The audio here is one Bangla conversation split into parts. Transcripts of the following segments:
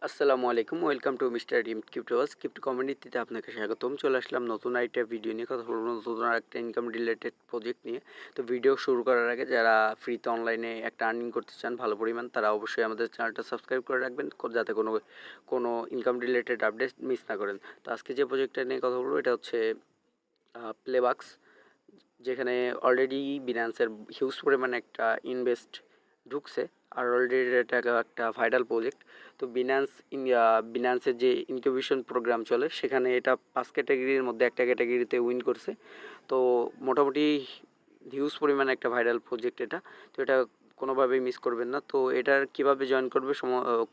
আসসালামু আলাইকুম, ওয়েলকাম টু মিস্টার ডিম ক্রিপ্টো কমিউনিটিতে আপনাকে স্বাগতম। চলে আসলাম নতুন একটা ভিডিও নিয়ে কথা বলবো, নতুন একটা ইনকাম রিলেটেড প্রজেক্ট নিয়ে। তো ভিডিও শুরু করার আগে যারা ফ্রিতে অনলাইনে একটা আর্নিং করতে চান ভালো পরিমাণ, তারা অবশ্যই আমাদের চ্যানেলটা সাবস্ক্রাইব করে রাখবেন যাতে কোনো ইনকাম রিলেটেড আপডেট মিস না করেন। তো আজকে যে প্রজেক্টটা নিয়ে কথা বলবো এটা হচ্ছে প্লেবাক্স, যেখানে অলরেডি বিনান্সের হিউজ পরিমাণে একটা ইনভেস্ট ঢুকছে, আর অলরেডি এটা একটা ভাইরাল প্রজেক্ট। তো বিনান্সের যে ইনকিউবেশন প্রোগ্রাম চলে সেখানে এটা 5 ক্যাটাগরির মধ্যে একটা ক্যাটাগরিতে উইন করছে। তো মোটামুটি হিউজ পরিমাণে একটা ভাইরাল প্রজেক্ট এটা। তো এটা কোনোভাবেই মিস করবেন না। তো এটার কীভাবে জয়েন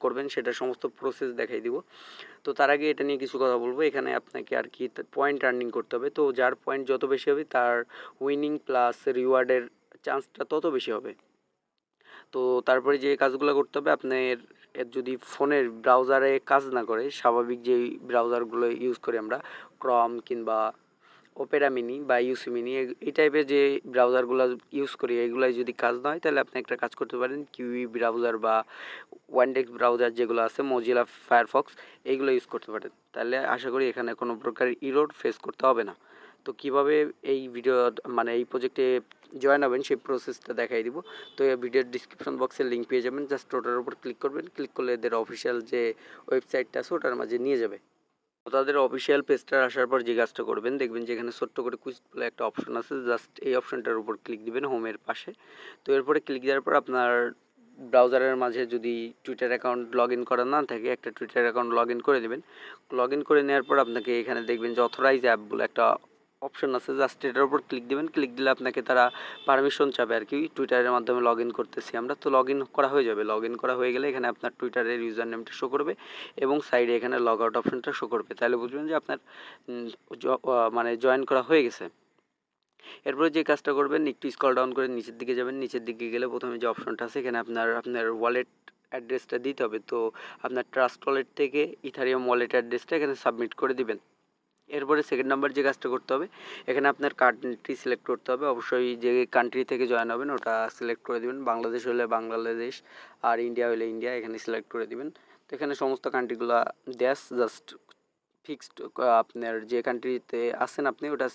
করবেন সেটার সমস্ত প্রসেস দেখাই দিব। তো তার আগে এটা নিয়ে কিছু কথা বলবো। এখানে আপনাকে আর কি পয়েন্ট আর্নিং করতে হবে। তো যার পয়েন্ট যত বেশি হবে তার উইনিং প্লাস রিওয়ার্ডের চান্সটা তত বেশি হবে। তো তারপরে যে কাজগুলো করতে হবে, আপনার যদি ফোনের ব্রাউজারে কাজ না করে, স্বাভাবিক যেই ব্রাউজারগুলো ইউজ করি আমরা, ক্রম কিংবা ওপেরা মিনি বা ইউসি মিনি, এই টাইপের যে ব্রাউজারগুলো ইউজ করি এগুলাই যদি কাজ না হয়, তাহলে আপনি একটা কাজ করতে পারেন কিউই ব্রাউজার বা ওয়ানডেক্স ব্রাউজার যেগুলো আছে, মজিলা ফায়ারফক্স, এইগুলো ইউজ করতে পারেন। তাহলে আশা করি এখানে কোনো প্রকার ইরোর ফেস করতে হবে না। তো কিভাবে এই ভিডিও এই প্রজেক্টে জয়েন হবেন সেই প্রসেসটা দেখাই দিব। তো এই ভিডিওর ডিসক্রিপশন বক্সে লিঙ্ক পেয়ে যাবেন, জাস্ট ওটার উপর ক্লিক করবেন। ক্লিক করলে এদের অফিসিয়াল যে ওয়েবসাইটটা আছে ওটার মাঝে নিয়ে যাবে। তো তাদের অফিসিয়াল পেজটা আসার পর যে কাজটা করবেন, দেখবেন যে এখানে ছোট্ট করে কুইজ বলে একটা অপশন আছে, জাস্ট এই অপশনটার উপর ক্লিক দিবেন হোমের পাশে। তো এরপরে ক্লিক দেওয়ার পর আপনার ব্রাউজারের মাঝে যদি টুইটার অ্যাকাউন্ট লগ ইন করা না থাকে, একটা টুইটার অ্যাকাউন্ট লগ ইন করে দেবেন। লগ ইন করে নেওয়ার পর আপনাকে এখানে দেখবেন যে অথরাইজ অ্যাপ বলে একটা অপশন আছে, জাস্ট এটার উপর ক্লিক দিবেন। ক্লিক দিলে আপনাকে তারা পারমিশন চাবে আর কি, টুইটারের মাধ্যমে লগ ইন করতেছি আমরা। তো লগ ইন করা হয়ে যাবে। লগ ইন করা হয়ে গেলে এখানে আপনার টুইটারের ইউজার নেমটা শো করবে এবং সাইডে এখানে লগ আউট অপশনটা শো করবে। তাহলে বুঝবেন যে আপনার জয়েন করা হয়ে গেছে। এরপরে যে কাজটা করবেন, একটু স্ক্রল ডাউন করে নিচের দিকে যাবেন। নিচের দিকে গেলে প্রথমে যে অপশনটা আছে এখানে আপনার ওয়ালেট অ্যাড্রেসটা দিতে হবে। তো আপনার ট্রাস্ট ওয়ালেট থেকে ইথারিয়াম ওয়ালেট অ্যাড্রেসটা এখানে সাবমিট করে দিবেন। এরপরে সেকেন্ড নাম্বার যে কাজটা করতে হবে, এখানে আপনার কান্ট্রি সিলেক্ট করতে হবে। অবশ্যই যে কান্ট্রি থেকে জয়েন হবেন ওটা সিলেক্ট করে দিবেন। বাংলাদেশ হলে বাংলাদেশ, আর ইন্ডিয়া হলে ইন্ডিয়া, এখানে সিলেক্ট করে দিবেন। তো এখানে সমস্ত কান্ট্রিগুলো জাস্ট ফিক্সড, আপনার যে কান্ট্রিতে আছেন আপনি ওটা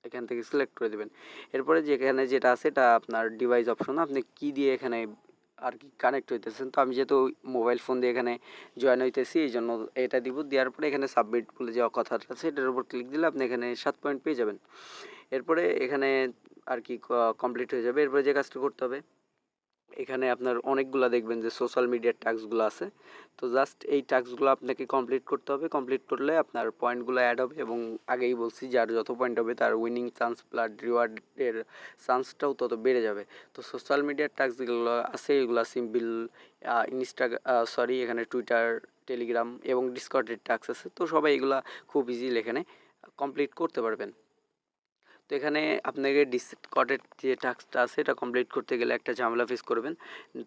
এখান থেকে সিলেক্ট করে দেবেন। এরপরে যেখানে যেটা আছে এটা আপনার ডিভাইস অপশন, আপনি কি দিয়ে এখানে আর কি কানেক্ট হইতেছেন। তো আমি যেহেতু মোবাইল ফোন দিয়ে এখানে জয়েন হইতেছি, এই জন্য এটা দিব। দেওয়ার পরে এখানে সাবমিট বলে যে কথাটা আছে এটার উপর ক্লিক দিলে আপনি এখানে 7 পয়েন্ট পেয়ে যাবেন। এরপরে এখানে আর কি কমপ্লিট হয়ে যাবে। এরপরে যে কাজটা করতে হবে, এখানে আপনার অনেকগুলো দেখবেন যে সোশ্যাল মিডিয়ার টাস্কগুলো আছে। তো জাস্ট এই টাস্কগুলো আপনাকে কমপ্লিট করতে হবে। কমপ্লিট করলে আপনার পয়েন্টগুলো অ্যাড হবে, এবং আগেই বলছি যার যত পয়েন্ট হবে তার উইনিং চান্স প্লাস রিওয়ার্ডের চান্সটাও তত বেড়ে যাবে। তো সোশ্যাল মিডিয়ার টাস্ক যেগুলো আছে এগুলো সিম্পল এখানে টুইটার, টেলিগ্রাম এবং ডিসকর্ডের টাস্ক আছে। তো সবাই এগুলা খুব ইজিলি এখানে কমপ্লিট করতে পারবেন। তো এখানে আপনাকে ডিসকর্ডের যে টাস্কটা আছে এটা কমপ্লিট করতে গেলে একটা ঝামেলা ফেস করবেন।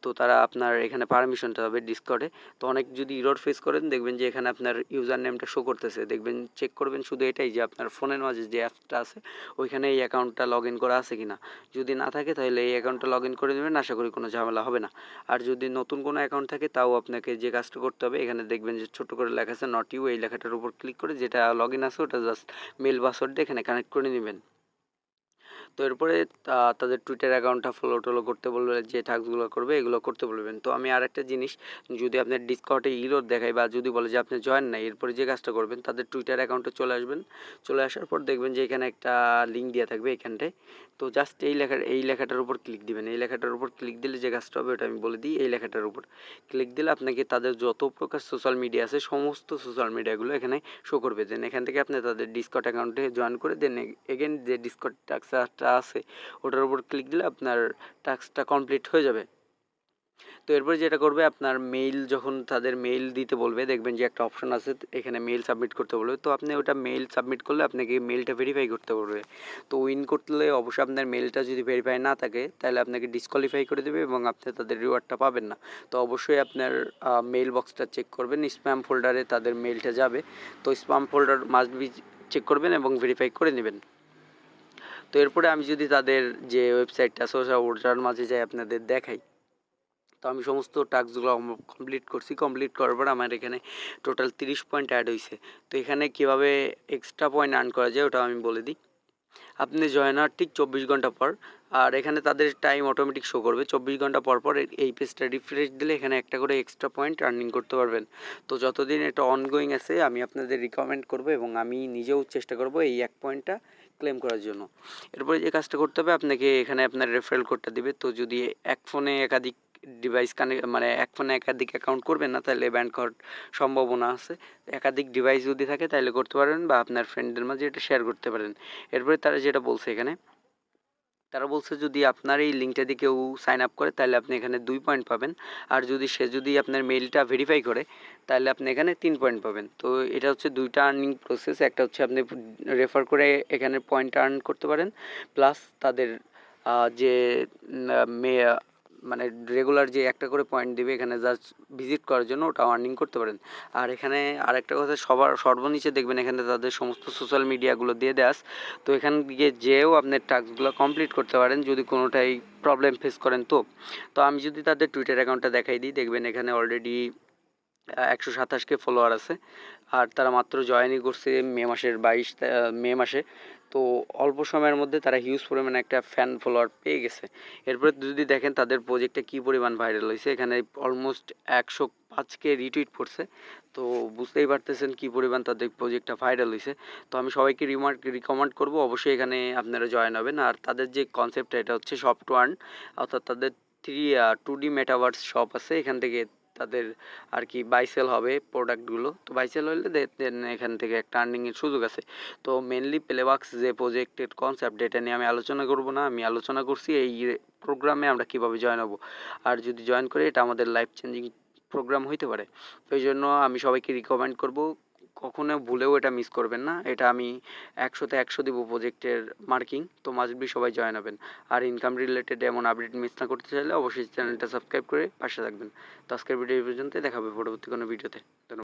তো তারা আপনার এখানে পারমিশনটা হবে ডিসকর্ডে। তো অনেক যদি ইরর ফেস করেন, দেখবেন যে এখানে আপনার ইউজার নেমটা শো করতেছে। দেখবেন চেক করবেন শুধু এটাই যে আপনার ফোনের মাঝে যে অ্যাপটা আছে ওইখানে এই অ্যাকাউন্টটা লগ ইন করা আছে কিনা। যদি না থাকে তাহলে এই অ্যাকাউন্টটা লগ ইন করে দেবেন, আশা করি কোনো ঝামেলা হবে না। আর যদি নতুন কোনো অ্যাকাউন্ট থাকে তাও আপনাকে যে কাজটা করতে হবে, এখানে দেখবেন যে ছোটো করে লেখা আছে নট ইউ, এই লেখাটার উপর ক্লিক করে যেটা লগ ইন আছে ওটা জাস্ট মেল পাসওয়ার্ড দিয়ে এখানে কানেক্ট করে নেবেন। তো এরপরে তাদের টুইটার অ্যাকাউন্টটা ফলো করতে বলবে, যে টাস্কগুলো করবে এগুলো করতে বলবেন। তো আমি আরেকটা জিনিস, যদি আপনার ডিসকর্ডে ইরর দেখায় বা যদি বলে যে আপনি জয়েন নাই, এরপরে যে কাজটা করবেন তাদের টুইটার অ্যাকাউন্টে চলে আসবেন। চলে আসার পর দেখবেন যে এখানে একটা লিঙ্ক দেওয়া থাকবে এখানটায়। তো জাস্ট এই লেখাটার উপর ক্লিক দিবেন। এই লেখাটার উপর ক্লিক দিলে যে কাজটা হবে ওটা আমি বলে দিই। এই লেখাটার উপর ক্লিক দিলে আপনাকে তাদের যত প্রকার সোশ্যাল মিডিয়া আছে সমস্ত সোশ্যাল মিডিয়াগুলো এখানে শো করবে। দেন এখান থেকে আপনি তাদের ডিসকর্ড অ্যাকাউন্টে জয়েন করে দেন এগেন যে ডিসকর্ড টাস্কটা আছে ওটার উপর ক্লিক দিলে আপনার টাস্কটা কমপ্লিট হয়ে যাবে। তো এরপরে যেটা করবে, আপনার মেইল যখন তাদের মেইল দিতে বলবে, দেখবেন যে একটা অপশন আছে এখানে মেইল সাবমিট করতে বলবে। তো আপনি ওটা মেইল সাবমিট করলে আপনাকে মেইলটা ভেরিফাই করতে বলবে। তো উইন করলে অবশ্যই আপনার মেইলটা যদি ভেরিফাই না থাকে তাহলে আপনাকে ডিসকোয়ালিফাই করে দেবে এবং আপনি তাদের রিওয়ার্ডটা পাবেন না। তো অবশ্যই আপনার মেইল বক্সটা চেক করবেন, স্প্যাম ফোল্ডারে তাদের মেইলটা যাবে। তো spam folder must be check করবেন এবং ভেরিফাই করে নেবেন। তো এরপরে আমি যদি তাদের যে ওয়েবসাইটটা আছে ওটার মাঝে যাই আপনাদের দেখাই। তো আমি সমস্ত টাস্কগুলো কমপ্লিট করছি। কমপ্লিট করার পর আমার এখানে টোটাল 30 পয়েন্ট অ্যাড হয়েছে। তো এখানে কীভাবে এক্সট্রা পয়েন্ট আর্ন করা যায় ওটা আমি বলে দিই। আপনি জয়েন হওয়ার ঠিক 24 ঘন্টা পর, আর এখানে তাদের টাইম অটোমেটিক শো করবে 24 ঘন্টা পর পর এই পেজটা রিফ্রেশ দিলে এখানে একটা করে এক্সট্রা পয়েন্ট আর্নিং করতে পারবেন। তো যতদিন এটা অনগোয়িং আছে আমি আপনাদের রিকমেন্ড করব এবং আমি নিজেও চেষ্টা করব এই 1 পয়েন্টটা ক্লেম করার জন্য। এরপরে যে কাজটা করতে হবে, আপনাকে এখানে আপনার রেফারেল কোডটা দিবে। তো যদি এক ফোনে একাধিক ডিভাইস মানে এক ফোনে একাধিক অ্যাকাউন্ট করবেন না, তাহলে ব্যান করার সম্ভাবনা আছে। একাধিক ডিভাইস যদি থাকে তাহলে করতে পারবেন, বা আপনার ফ্রেন্ডদের মাঝে এটা শেয়ার করতে পারেন। এরপরে তারা যেটা বলছে এখানে, তারা বলছে যদি আপনার এই লিঙ্কটা দিয়ে কেউ সাইন আপ করে তাহলে আপনি এখানে 2 পয়েন্ট পাবেন, আর যদি আপনার মেইলটা ভেরিফাই করে তাহলে আপনি এখানে 3 পয়েন্ট পাবেন। তো এটা হচ্ছে দুইটা আর্নিং প্রসেস। একটা হচ্ছে আপনি রেফার করে এখানে পয়েন্ট আর্ন করতে পারেন, প্লাস তাদের যে মানে রেগুলার যে একটা করে পয়েন্ট দিবে এখানে জাস্ট ভিজিট করার জন্য, ওটা আর্নিং করতে পারেন। আর এখানে আরেকটা কথা, সর্বনিচে দেখবেন এখানে তাদের সমস্ত সোশ্যাল মিডিয়াগুলো দিয়ে দেওয়া। তো এখান থেকে যেও আপনার টাস্কগুলো কমপ্লিট করতে পারেন যদি কোনোটাই প্রবলেম ফেস করেন। তো আমি যদি তাদের টুইটার অ্যাকাউন্টটা দেখাই দিই, দেখবেন এখানে অলরেডি 127K ফলোয়ার আছে, আর তারা মাত্র জয়েনই করছে মে মাসে। তো অল্প সময়ের মধ্যে তারা হিউজ পরিমাণে একটা ফ্যান ফলোয়ার পেয়ে গেছে। এরপরে যদি দেখেন তাদের প্রজেক্টটা কী পরিমাণ ভাইরাল হয়েছে, এখানে অলমোস্ট 105K রিটুইট করছে। তো বুঝতেই পারতেছেন কী পরিমাণ তাদের প্রজেক্টটা ভাইরাল হয়েছে। তো আমি সবাইকে রিকমেন্ড করবো অবশ্যই এখানে আপনারা জয়েন হবেন। আর তাদের যে কনসেপ্টটা, এটা হচ্ছে Shoptoearn, অর্থাৎ তাদের 2D মেটাভার্স শপ আছে। এখান থেকে তাদের আর কি বাই সেল হবে প্রোডাক্টগুলো। তো বাই সেল হলে দেন এখান থেকে একটা আর্নিংয়ের সুযোগ আছে। তো মেনলি প্লেবাক্স যে প্রজেক্টের কনসেপ্ট, এটা নিয়ে আমি আলোচনা করব না। আমি আলোচনা করছি এই প্রোগ্রামে আমরা কীভাবে জয়েন হব, আর যদি জয়েন করি এটা আমাদের লাইফ চেঞ্জিং প্রোগ্রাম হইতে পারে। তো এই জন্য আমি সবাইকে রিকমেন্ড করব কখনো ভুলেও এটা মিস করবেন না। এটা আমি 100-তে 100 দিব প্রজেক্টের মার্কিং। তো মাস্ট বি সবাই জয়েন হবেন। আর ইনকাম রিলেটেড এমন আপডেট মিস না করতে চাইলে অবশ্যই চ্যানেলটা সাবস্ক্রাইব করে পাশে থাকবেন। তো আজকের ভিডিও এই পর্যন্ত, দেখা হবে পরবর্তী কোনো ভিডিওতে। ধন্যবাদ।